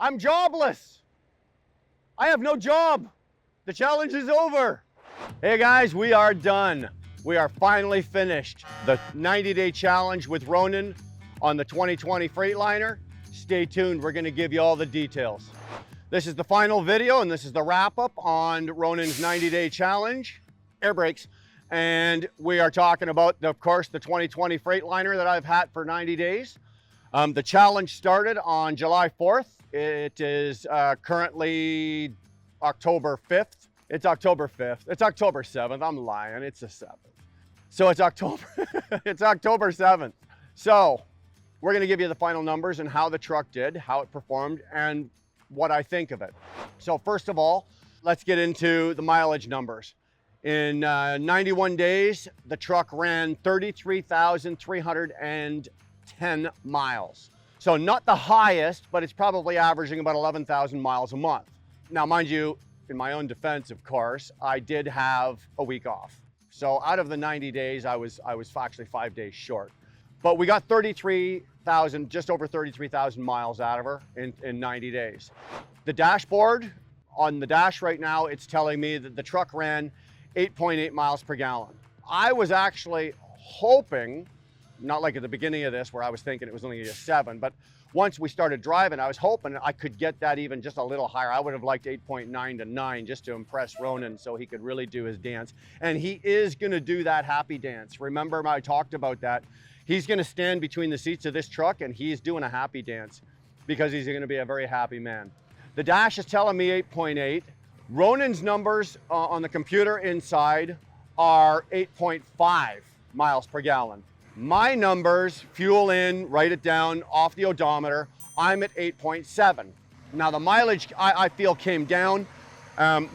I'm jobless. I have no job. The challenge is over. Hey guys, we are done. We are finally finished the 90-day challenge with Ronen on the 2020 Freightliner. Stay tuned, we're gonna give you all the details. This is the final video and this is the wrap up on Ronen's 90-day challenge, air brakes. And we are talking about, of course, the 2020 Freightliner that I've had for 90 days. The challenge started on July 4th. It is currently October 5th. It's October 5th. It's October 7th. I'm lying. It's the 7th. So it's October. It's October 7th. So we're going to give you the final numbers and how the truck did, how it performed, and what I think of it. So first of all, let's get into the mileage numbers. In 91 days, the truck ran 33,310 miles. So not the highest, but it's probably averaging about 11,000 miles a month. Now, mind you, in my own defense, of course, I did have a week off. So out of the 90 days, I was actually 5 days short. But we got 33,000, just over 33,000 miles out of her in 90 days. The dashboard, on the dash right now, it's telling me that the truck ran 8.8 miles per gallon. I was actually hoping, not like at the beginning of this where I was thinking it was only a 7, but once we started driving, I was hoping I could get that even just a little higher. I would have liked 8.9 to 9 just to impress Ronen so he could really do his dance. And he is gonna do that happy dance. Remember I talked about that. He's gonna stand between the seats of this truck and he's doing a happy dance because he's gonna be a very happy man. The dash is telling me 8.8. Ronen's numbers on the computer inside are 8.5 miles per gallon. My numbers, fuel in, write it down off the odometer, I'm at 8.7. Now the mileage I feel came down.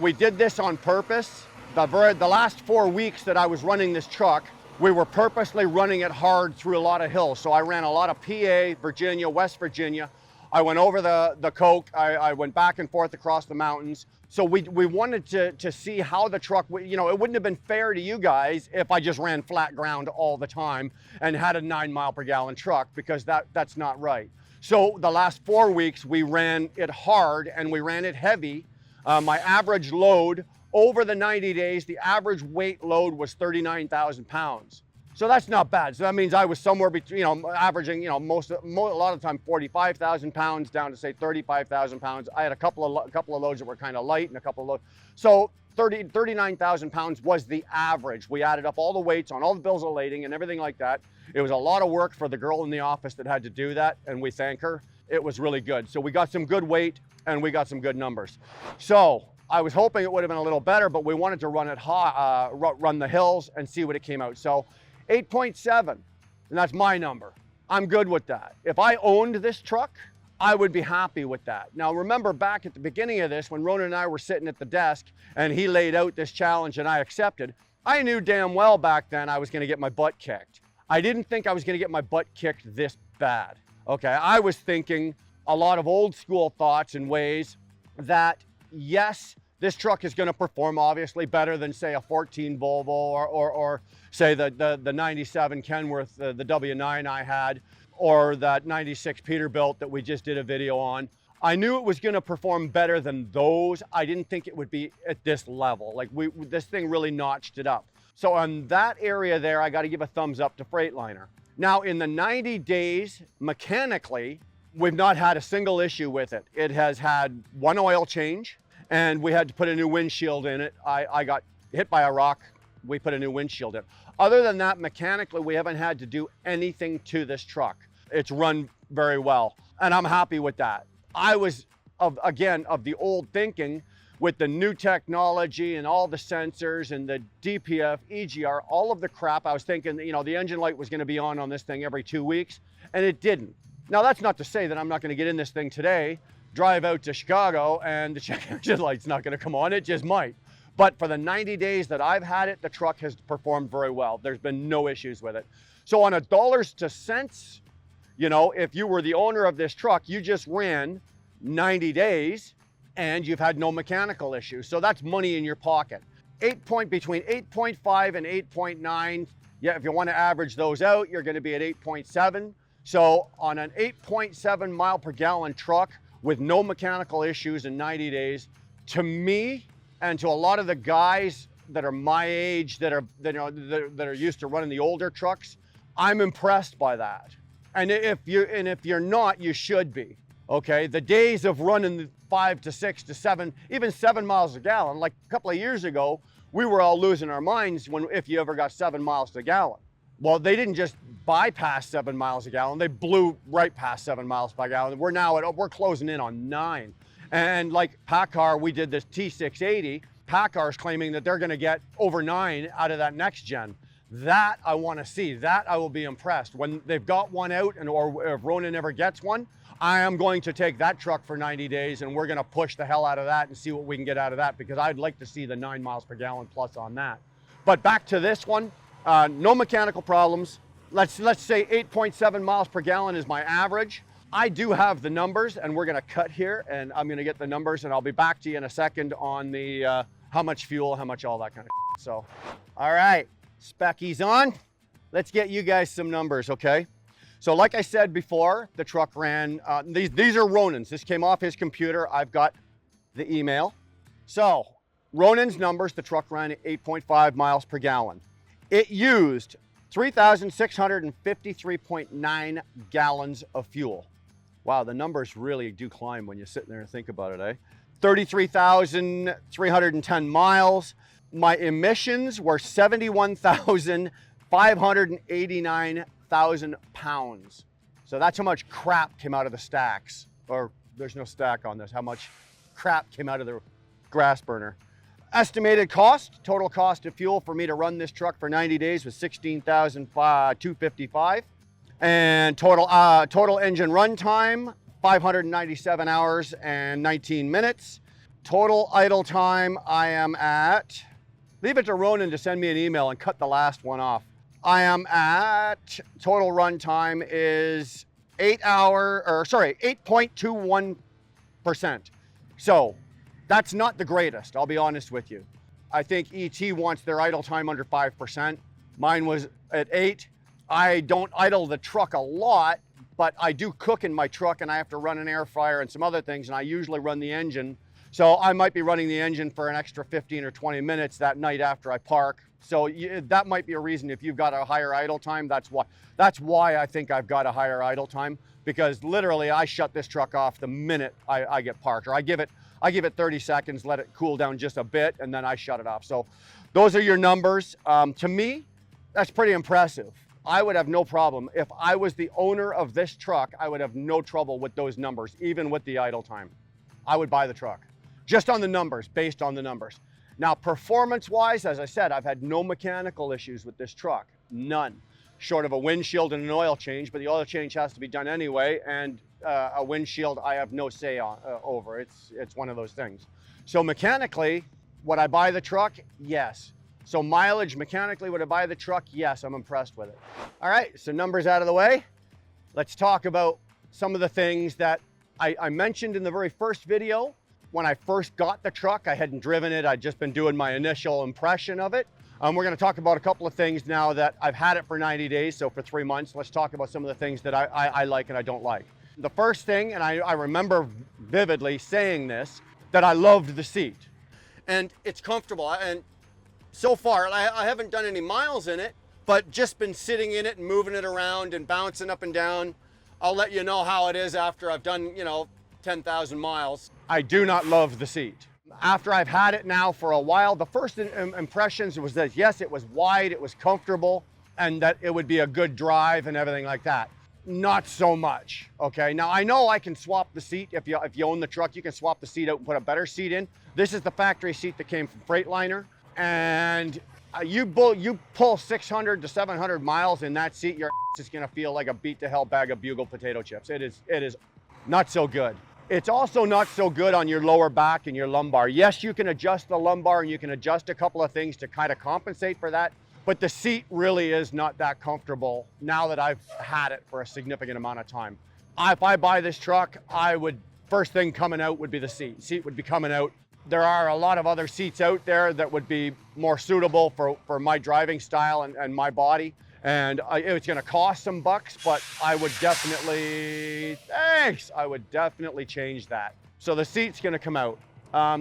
We did this on purpose. The last 4 weeks that I was running this truck, we were purposely running it hard through a lot of hills. So I ran a lot of PA, Virginia, West Virginia. I went over the Coke, I went back and forth across the mountains. So we wanted to see how the truck, you know, it wouldn't have been fair to you guys if I just ran flat ground all the time and had a 9 mile per gallon truck, because that's not right. So the last 4 weeks we ran it hard and we ran it heavy. My average load over the 90 days, the average weight load was 39,000 pounds. So that's not bad. So that means I was somewhere between, you know, averaging, you know, a lot of the time 45,000 pounds down to say 35,000 pounds. I had a couple of loads that were kind of light and a couple of loads. So 39,000 pounds was the average. We added up all the weights on all the bills of lading and everything like that. It was a lot of work for the girl in the office that had to do that, and we thank her. It was really good. So we got some good weight and we got some good numbers. So I was hoping it would have been a little better, but we wanted to run it high, run the hills and see what it came out. So 8.7, and that's my number. I'm good with that. If I owned this truck, I would be happy with that. Now remember back at the beginning of this, when Ronen and I were sitting at the desk and he laid out this challenge and I accepted, I knew damn well back then I was gonna get my butt kicked. I didn't think I was gonna get my butt kicked this bad, okay? I was thinking a lot of old school thoughts and ways that, yes, this truck is going to perform obviously better than say a 14 Volvo or say the 97 Kenworth, the W9 I had, or that 96 Peterbilt that we just did a video on. I knew it was going to perform better than those. I didn't think it would be at this level. Like this thing really notched it up. So on that area there, I got to give a thumbs up to Freightliner. Now in the 90 days, mechanically, we've not had a single issue with it. It has had one oil change, and we had to put a new windshield in it. I got hit by a rock, we put a new windshield in. Other than that, mechanically, we haven't had to do anything to this truck. It's run very well, and I'm happy with that. I was, again, of the old thinking with the new technology and all the sensors and the DPF, EGR, all of the crap. I was thinking, you know, the engine light was gonna be on this thing every 2 weeks, and it didn't. Now, that's not to say that I'm not gonna get in this thing today, drive out to Chicago and the check engine light's not gonna come on, it just might. But for the 90 days that I've had it, the truck has performed very well. There's been no issues with it. So on a dollars to cents, you know, if you were the owner of this truck, you just ran 90 days and you've had no mechanical issues. So that's money in your pocket. Between 8.5 and 8.9, yeah, if you wanna average those out, you're gonna be at 8.7. So on an 8.7 mile per gallon truck, with no mechanical issues in 90 days, to me and to a lot of the guys that are my age that are used to running the older trucks, I'm impressed by that. And if you're not, you should be. Okay, the days of running 5 to 6 to 7, even 7 miles a gallon, like a couple of years ago, we were all losing our minds if you ever got 7 miles to the gallon. Well, they didn't just bypass 7 miles a gallon, they blew right past 7 miles per gallon. We're closing in on 9. And like PACCAR, we did this T680. PACCAR's claiming that they're gonna get over 9 out of that next gen. That I wanna see, that I will be impressed. When they've got one out, or if Ronen ever gets one, I am going to take that truck for 90 days and we're gonna push the hell out of that and see what we can get out of that, because I'd like to see the 9 miles per gallon plus on that. But back to this one, no mechanical problems. Let's say 8.7 miles per gallon is my average. I do have the numbers, and we're gonna cut here and I'm gonna get the numbers, and I'll be back to you in a second on the how much fuel, how much all that kind of shit. So, all right, speckies on. Let's get you guys some numbers, okay? So like I said before, the truck ran, these are Ronen's. This came off his computer. I've got the email. So Ronen's numbers, the truck ran at 8.5 miles per gallon. It used 3,653.9 gallons of fuel. Wow, the numbers really do climb when you sit there and think about it, eh? 33,310 miles. My emissions were 71,589,000 pounds. So that's how much crap came out of the stacks, or there's no stack on this, how much crap came out of the grass burner. Estimated cost, total cost of fuel for me to run this truck for 90 days was $16,255. And total engine run time, 597 hours and 19 minutes. Total idle time, I am at, leave it to Ronen to send me an email and cut the last one off. I am at, total run time is 8.21%. So that's not the greatest, I'll be honest with you. I think ET wants their idle time under 5%. Mine was at 8. I don't idle the truck a lot, but I do cook in my truck and I have to run an air fryer and some other things, and I usually run the engine. So I might be running the engine for an extra 15 or 20 minutes that night after I park. So that might be a reason if you've got a higher idle time. That's why I think I've got a higher idle time, because literally I shut this truck off the minute I get parked, or I give it 30 seconds, let it cool down just a bit, and then I shut it off. So those are your numbers. To me, that's pretty impressive. I would have no problem. If I was the owner of this truck, I would have no trouble with those numbers, even with the idle time. I would buy the truck, just on the numbers, based on the numbers. Now, performance-wise, as I said, I've had no mechanical issues with this truck, none. Short of a windshield and an oil change, but the oil change has to be done anyway, and a windshield I have no say on over. It's one of those things. So mechanically, would I buy the truck? Yes. So mileage, mechanically, would I buy the truck? Yes, I'm impressed with it. All right, so numbers out of the way. Let's talk about some of the things that I mentioned in the very first video. When I first got the truck, I hadn't driven it. I'd just been doing my initial impression of it. We're gonna talk about a couple of things now that I've had it for 90 days, so for 3 months. Let's talk about some of the things that I like and I don't like. The first thing, and I remember vividly saying this, that I loved the seat. And it's comfortable. And so far, I haven't done any miles in it, but just been sitting in it and moving it around and bouncing up and down. I'll let you know how it is after I've done, 10,000 miles. I do not love the seat. After I've had it now for a while, the first impressions was that, yes, it was wide, it was comfortable, and that it would be a good drive and everything like that. Not so much, okay? Now, I know I can swap the seat. If you own the truck, you can swap the seat out and put a better seat in. This is the factory seat that came from Freightliner. And you pull 600 to 700 miles in that seat, your ass is gonna feel like a beat to hell bag of Bugle potato chips. It is not so good. It's also not so good on your lower back and your lumbar. Yes, you can adjust the lumbar and you can adjust a couple of things to kind of compensate for that, but the seat really is not that comfortable now that I've had it for a significant amount of time. If I buy this truck, first thing coming out would be the seat. Seat would be coming out. There are a lot of other seats out there that would be more suitable for my driving style and my body. And it's gonna cost some bucks, but I would definitely, thanks, I would definitely change that. So the seat's gonna come out.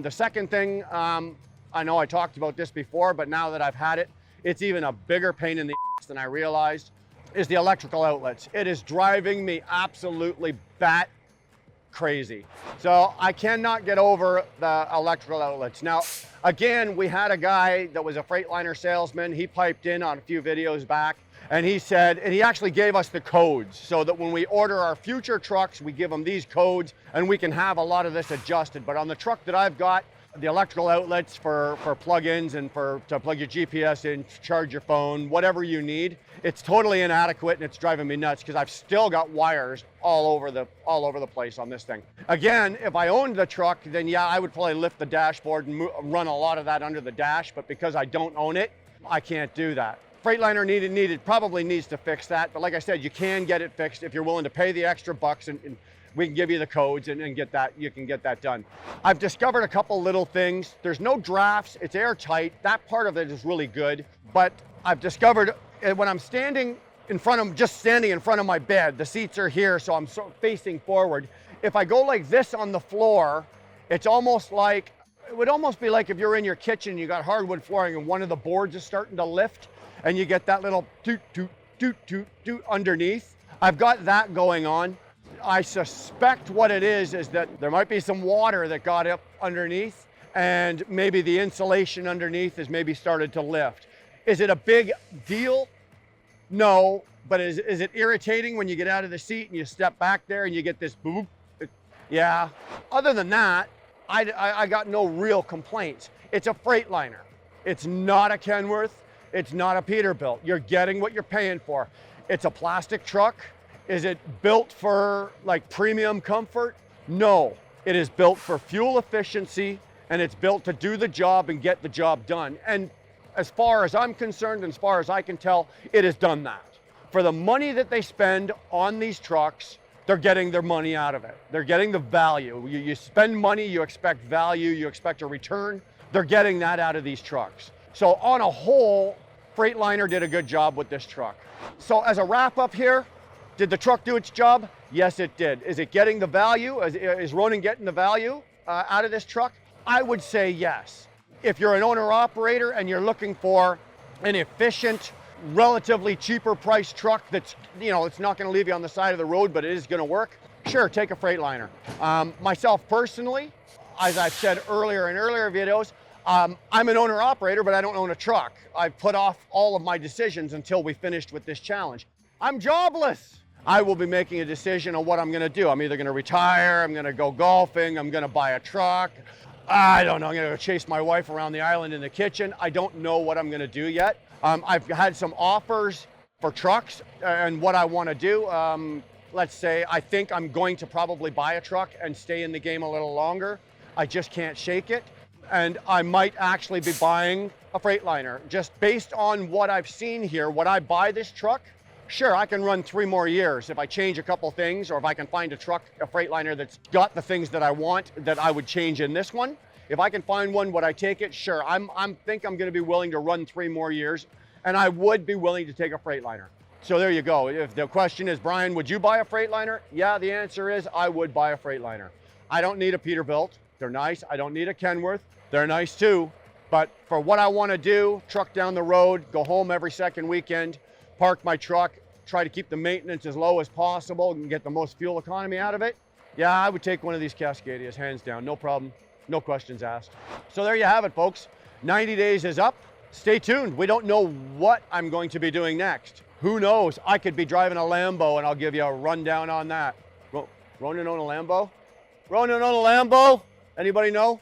The second thing, I know I talked about this before, but now that I've had it, it's even a bigger pain in the ass than I realized, is the electrical outlets. It is driving me absolutely bat crazy. So I cannot get over the electrical outlets. Now, again, we had a guy that was a Freightliner salesman. He piped in on a few videos back, and he said, and he actually gave us the codes so that when we order our future trucks, we give them these codes and we can have a lot of this adjusted. But on the truck that I've got, the electrical outlets for plug-ins and to plug your GPS in, charge your phone, whatever you need, it's totally inadequate, and it's driving me nuts because I've still got wires all over the place on this thing. Again, if I owned the truck, then yeah, I would probably lift the dashboard and run a lot of that under the dash, but because I don't own it, I can't do that. Freightliner probably needs to fix that, but like I said, you can get it fixed if you're willing to pay the extra bucks, and we can give you the codes and you can get that done. I've discovered a couple little things. There's no drafts, it's airtight. That part of it is really good, but I've discovered when I'm standing in front of my bed, the seats are here, so I'm facing forward. If I go like this on the floor, it's almost like, it would almost be like if you're in your kitchen, you got hardwood flooring and one of the boards is starting to lift and you get that little toot, toot, toot, toot, toot underneath. I've got that going on. I suspect what it is that there might be some water that got up underneath and maybe the insulation underneath has maybe started to lift. Is it a big deal? No, but is it irritating when you get out of the seat and you step back there and you get this boop? Yeah. Other than that, I got no real complaints. It's a Freightliner. It's not a Kenworth. It's not a Peterbilt. You're getting what you're paying for. It's a plastic truck. Is it built for like premium comfort? No, it is built for fuel efficiency and it's built to do the job and get the job done. And as far as I'm concerned, and as far as I can tell, it has done that. For the money that they spend on these trucks, they're getting their money out of it. They're getting the value. You spend money, you expect value, you expect a return. They're getting that out of these trucks. So on a whole, Freightliner did a good job with this truck. So as a wrap up here, did the truck do its job? Yes, it did. Is it getting the value? Is Ronen getting the value out of this truck? I would say yes. If you're an owner-operator and you're looking for an efficient, relatively cheaper price truck that's, it's not going to leave you on the side of the road, but it is going to work, sure, take a Freightliner. Myself personally, as I've said earlier in earlier videos, I'm an owner-operator, but I don't own a truck. I've put off all of my decisions until we finished with this challenge. I'm jobless. I will be making a decision on what I'm going to do. I'm either going to retire, I'm going to go golfing, I'm going to buy a truck. I don't know, I'm going to go chase my wife around the island in the kitchen. I don't know what I'm going to do yet. I've had some offers for trucks and what I want to do. Let's say I think I'm going to probably buy a truck and stay in the game a little longer. I just can't shake it. And I might actually be buying a Freightliner. Just based on what I've seen here, when I buy this truck, sure, I can run 3 more years if I change a couple things, or if I can find a Freightliner that's got the things that I want that I would change in this one. If I can find one, would I take it? Sure, I think I'm gonna be willing to run 3 more years, and I would be willing to take a Freightliner. So there you go. If the question is, Brian, would you buy a Freightliner? Yeah, the answer is I would buy a Freightliner. I don't need a Peterbilt. They're nice. I don't need a Kenworth. They're nice too. But for what I wanna do, truck down the road, go home every second weekend, park my truck, try to keep the maintenance as low as possible and get the most fuel economy out of it, yeah, I would take one of these Cascadias, hands down, no problem, no questions asked. So there you have it, folks. 90 days is up. Stay tuned. We don't know what I'm going to be doing next. Who knows? I could be driving a Lambo and I'll give you a rundown on that. Ronen own a Lambo? Ronen own a Lambo? Anybody know?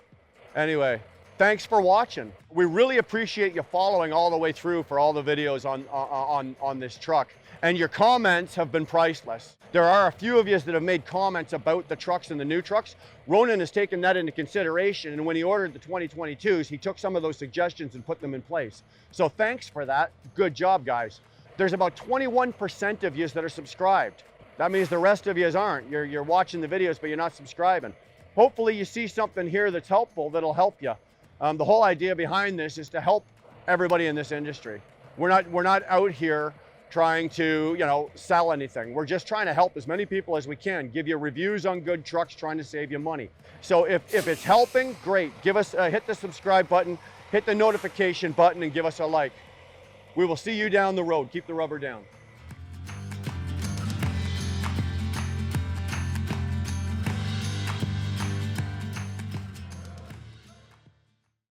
Anyway, thanks for watching. We really appreciate you following all the way through for all the videos on this truck. And your comments have been priceless. There are a few of you that have made comments about the trucks and the new trucks. Ronen has taken that into consideration, and when he ordered the 2022s, he took some of those suggestions and put them in place. So thanks for that. Good job, guys. There's about 21% of you that are subscribed. That means the rest of you aren't. You're watching the videos, but you're not subscribing. Hopefully you see something here that's helpful, that'll help you. The whole idea behind this is to help everybody in this industry. We're not out here trying to, sell anything. We're just trying to help as many people as we can, give you reviews on good trucks, trying to save you money. So if it's helping, great. Give us, hit the subscribe button, hit the notification button, and give us a like. We will see you down the road. Keep the rubber down.